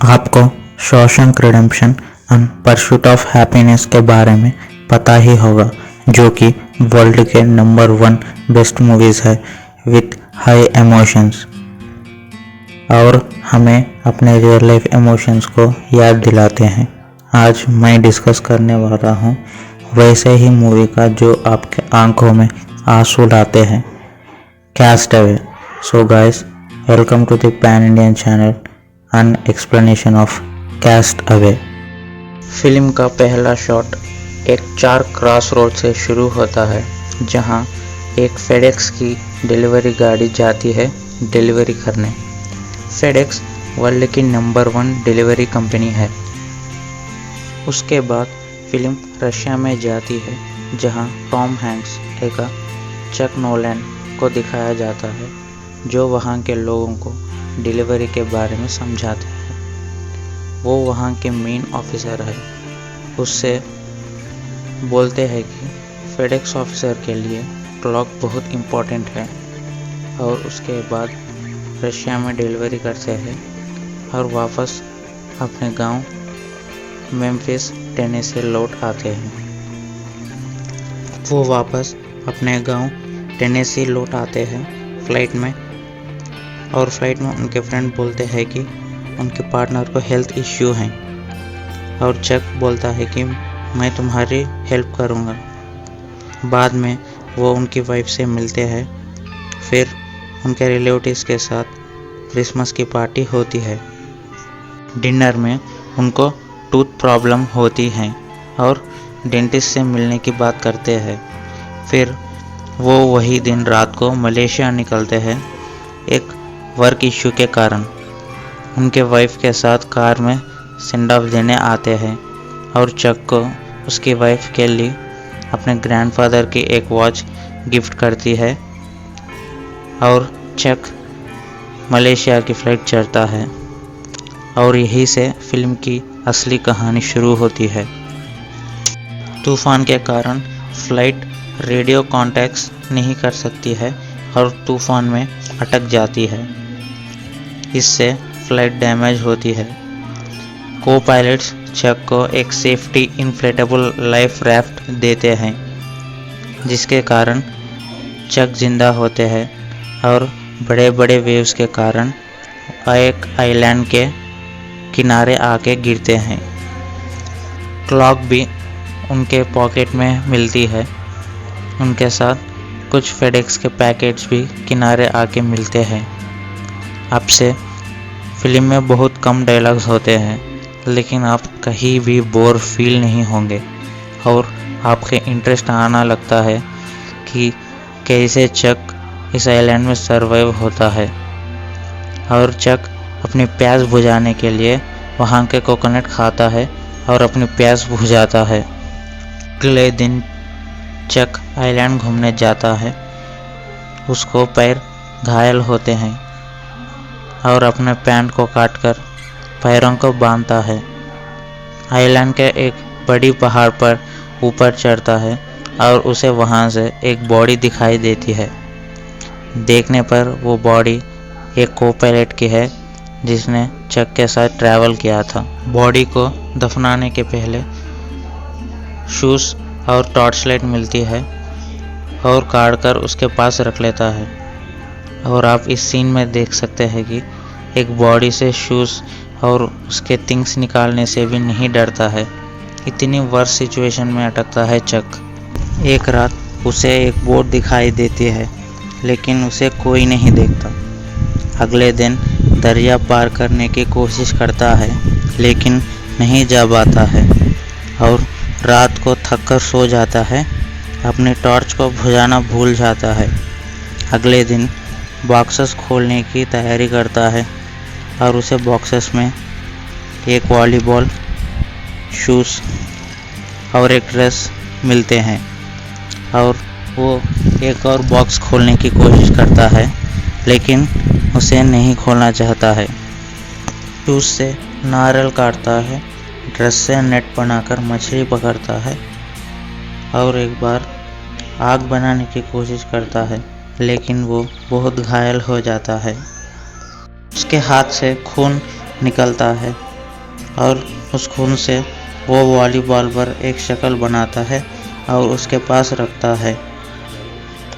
आपको Shawshank redemption and pursuit of happiness के बारे में पता ही होगा, जो कि वर्ल्ड के नंबर 1 बेस्ट मूवीज़ है विथ हाई इमोशंस और हमें अपने रियल लाइफ इमोशंस को याद दिलाते हैं। आज मैं डिस्कस करने वाला हूँ वैसे ही मूवी का जो आपके आंखों में आंसू लाते हैं, Castaway. So guys, welcome to the pan Indian channel an explanation of Castaway. Film का पहला शॉट एक 4 क्रॉस रोड से शुरू होता है, जहां एक फेडेक्स की डिलीवरी गाड़ी जाती है डिलीवरी करने। फेडेक्स वर्ल्ड की नंबर 1 डिलीवरी कंपनी है। उसके बाद फिल्म रशिया में जाती है, जहां टॉम हैंक्स एक चक नोलैंड को दिखाया जाता है, जो वहां के लोगों को डिलीवरी के बारे में समझाते हैं। वो वहाँ के मेन ऑफिसर है। उससे बोलते हैं कि फेडेक्स ऑफिसर के लिए क्लॉक बहुत इम्पोर्टेंट है, और उसके बाद रशिया में डिलीवरी करते हैं और वापस अपने गांव मेम्फिस टेनेसी लौट आते हैं। वो वापस अपने गांव टेनेसी लौट आते हैं फ्लाइट में, और फ्लाइट में उनके फ्रेंड बोलते हैं कि उनके पार्टनर को हेल्थ इश्यू है, और चक बोलता है कि मैं तुम्हारी हेल्प करूँगा। बाद में वो उनकी वाइफ से मिलते हैं। फिर उनके रिलेटिव्स के साथ क्रिसमस की पार्टी होती है। डिनर में उनको टूथ प्रॉब्लम होती है और डेंटिस्ट से मिलने की बात करते हैं। फिर वो वही दिन रात को मलेशिया निकलते हैं एक वर्क इश्यू के कारण। उनके वाइफ के साथ कार में सेंड ऑफ देने आते हैं, और चक को उसकी वाइफ के लिए अपने ग्रैंडफादर की एक वॉच गिफ्ट करती है, और चक मलेशिया की फ्लाइट चढ़ता है। और यहीं से फिल्म की असली कहानी शुरू होती है। तूफान के कारण फ्लाइट रेडियो कॉन्टैक्ट नहीं कर सकती है और तूफान में अटक जाती है। इससे फ्लाइट डैमेज होती है। को पायलट्स चक को एक सेफ्टी इन्फ्लेटेबल लाइफ रैफ्ट देते हैं, जिसके कारण चक जिंदा होते हैं और बड़े बड़े वेव्स के कारण एक आइलैंड के किनारे आके गिरते हैं। क्लॉक भी उनके पॉकेट में मिलती है। उनके साथ कुछ फेडेक्स के पैकेट्स भी किनारे आके मिलते हैं। अब से फिल्म में बहुत कम डायलॉग्स होते हैं, लेकिन आप कहीं भी बोर फील नहीं होंगे, और आपके इंटरेस्ट आना लगता है कि कैसे चक इस आइलैंड में सरवाइव होता है। और चक अपनी प्यास बुझाने के लिए वहाँ के कोकोनट खाता है और अपनी प्यास बुझाता है। अगले दिन चक आइलैंड घूमने जाता है। उसको पैर घायल होते हैं और अपने पैंट को काटकर पैरों को बांधता है। आइलैंड के एक बड़ी पहाड़ पर ऊपर चढ़ता है, और उसे वहां से एक बॉडी दिखाई देती है। देखने पर वो बॉडी एक को पायलट की है, जिसने चक के साथ ट्रैवल किया था। बॉडी को दफनाने के पहले शूज़ और टॉर्च लाइट मिलती है, और काट कर उसके पास रख लेता है। और आप इस सीन में देख सकते हैं कि एक बॉडी से शूज़ और उसके थिंग्स निकालने से भी नहीं डरता है। इतनी वर्स्ट सिचुएशन में अटकता है चक। एक रात उसे एक बोट दिखाई देती है, लेकिन उसे कोई नहीं देखता। अगले दिन दरिया पार करने की कोशिश करता है, लेकिन नहीं जा पाता है, और रात को थक कर सो जाता है। अपनी टॉर्च को बुझाना भूल जाता है। अगले दिन बॉक्सेस खोलने की तैयारी करता है, और उसे बॉक्सेस में एक वॉलीबॉल, शूज़ और एक ड्रेस मिलते हैं, और वो एक और बॉक्स खोलने की कोशिश करता है, लेकिन उसे नहीं खोलना चाहता है। शूज़ से नारियल काटता है, ड्रेस से नेट बनाकर मछली पकड़ता है, और एक बार आग बनाने की कोशिश करता है, लेकिन वो बहुत घायल हो जाता है। उसके हाथ से खून निकलता है और उस खून से वो वॉलीबॉल पर एक शक्ल बनाता है और उसके पास रखता है।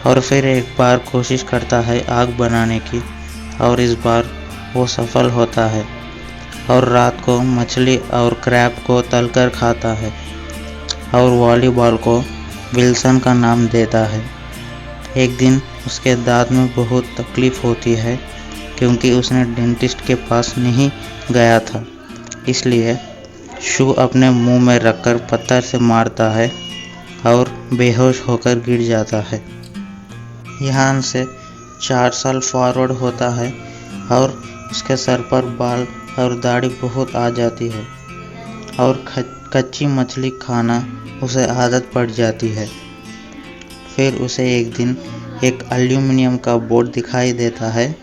और फिर एक बार कोशिश करता है आग बनाने की और इस बार वो सफल होता है और रात को मछली और क्रैब को तलकर खाता है और वॉलीबॉल को विल्सन का नाम देता है। एक दिन उसके दांत में बहुत तकलीफ़ होती है क्योंकि उसने डेंटिस्ट के पास नहीं गया था, इसलिए शू अपने मुंह में रखकर पत्थर से मारता है और बेहोश होकर गिर जाता है। यहाँ से 4 साल फॉरवर्ड होता है और उसके सर पर बाल और दाढ़ी बहुत आ जाती है और कच्ची मछली खाना उसे आदत पड़ जाती है। फिर उसे एक दिन एक एल्यूमिनियम का बोट दिखाई देता है।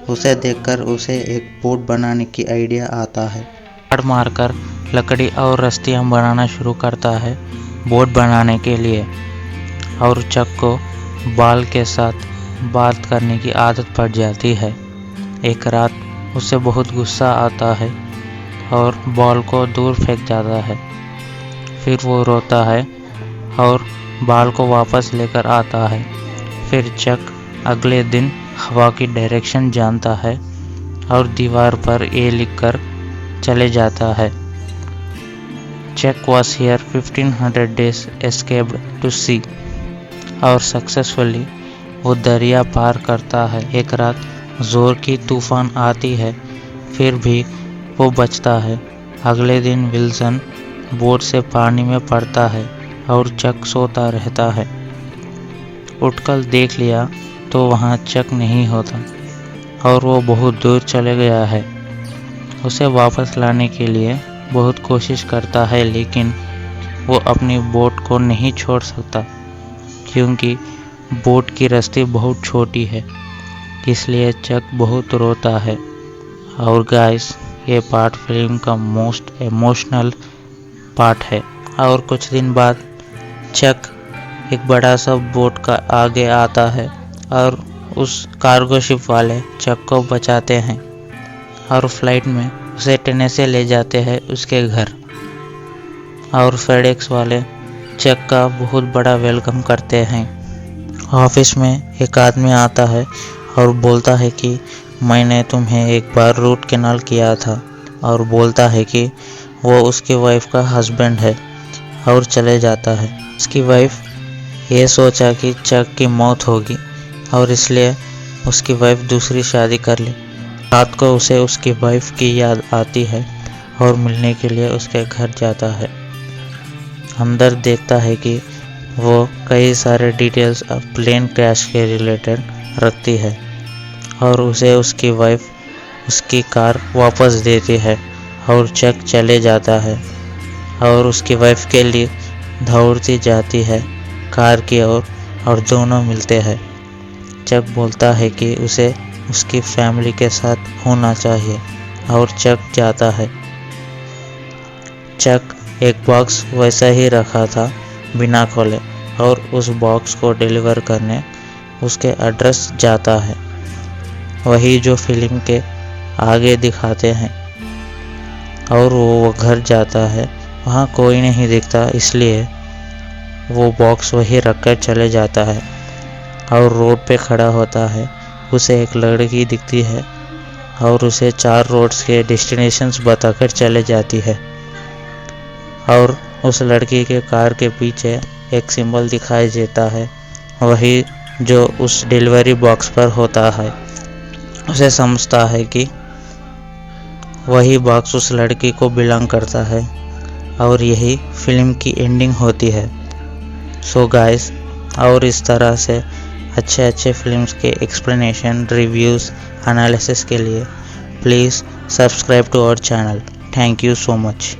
उसे देखकर उसे एक बोट बनाने की आइडिया आता है। झाड़ मारकर लकड़ी और रस्सियाँ बनाना शुरू करता है बोट बनाने के लिए और चक को बाल के साथ बात करने की आदत पड़ जाती है। एक रात उसे बहुत गुस्सा आता है और बॉल को दूर फेंक जाता है। फिर वो रोता है और बाल को वापस लेकर आता है। फिर चक अगले दिन हवा की डायरेक्शन जानता है और दीवार पर ये लिखकर चले जाता है, Chuck was here 1500 days escaped to sea। और सक्सेसफुली वो दरिया पार करता है। एक रात जोर की तूफान आती है, फिर भी वो बचता है। अगले दिन विल्सन बोट से पानी में पड़ता है और चक सोता रहता है। उठकर देख लिया तो वहाँ चक नहीं होता और वो बहुत दूर चले गया है। उसे वापस लाने के लिए बहुत कोशिश करता है, लेकिन वो अपनी बोट को नहीं छोड़ सकता क्योंकि बोट की रस्सी बहुत छोटी है, इसलिए चक बहुत रोता है। और गाइस, ये पार्ट फिल्म का मोस्ट इमोशनल पार्ट है। और कुछ दिन बाद चक एक बड़ा सा बोट का आगे आता है और उस कार्गो शिप वाले चक को बचाते हैं और फ्लाइट में उसे टेनेसी ले जाते हैं उसके घर। और फेडेक्स वाले चक का बहुत बड़ा वेलकम करते हैं। ऑफिस में एक आदमी आता है और बोलता है कि मैंने तुम्हें एक बार रूट कैनाल किया था, और बोलता है कि वो उसकी वाइफ का हस्बैंड है और चले जाता है। उसकी वाइफ ये सोचा कि चक की मौत होगी और इसलिए उसकी वाइफ दूसरी शादी कर ली। रात को उसे उसकी वाइफ की याद आती है और मिलने के लिए उसके घर जाता है। अंदर देखता है कि वो कई सारे डिटेल्स प्लेन क्रैश के रिलेटेड रखती है और उसे उसकी वाइफ उसकी कार वापस देती है और चक चले जाता है और उसकी वाइफ के लिए दौड़ती जाती है कार की ओर और दोनों मिलते हैं। चक बोलता है कि उसे उसकी फैमिली के साथ होना चाहिए और चक जाता है। चक एक बॉक्स वैसा ही रखा था बिना खोले और उस बॉक्स को डिलीवर करने उसके एड्रेस जाता है, वही जो फिल्म के आगे दिखाते हैं। और वो घर जाता है, वहाँ कोई नहीं दिखता, इसलिए वो बॉक्स वही रखकर चले जाता है और रोड पे खड़ा होता है। उसे एक लड़की दिखती है और उसे 4 रोड्स के डेस्टिनेशंस बताकर चले जाती है और उस लड़की के कार के पीछे एक सिंबल दिखाई देता है, वही जो उस डिलीवरी बॉक्स पर होता है। उसे समझता है कि वही बॉक्स उस लड़की को बिलोंग करता है और यही फिल्म की एंडिंग होती है। सो गाइस, और इस तरह से अच्छे फिल्म्स के एक्सप्लेनेशन, रिव्यूज़, एनालिसिस के लिए please subscribe to our channel. Thank you so much.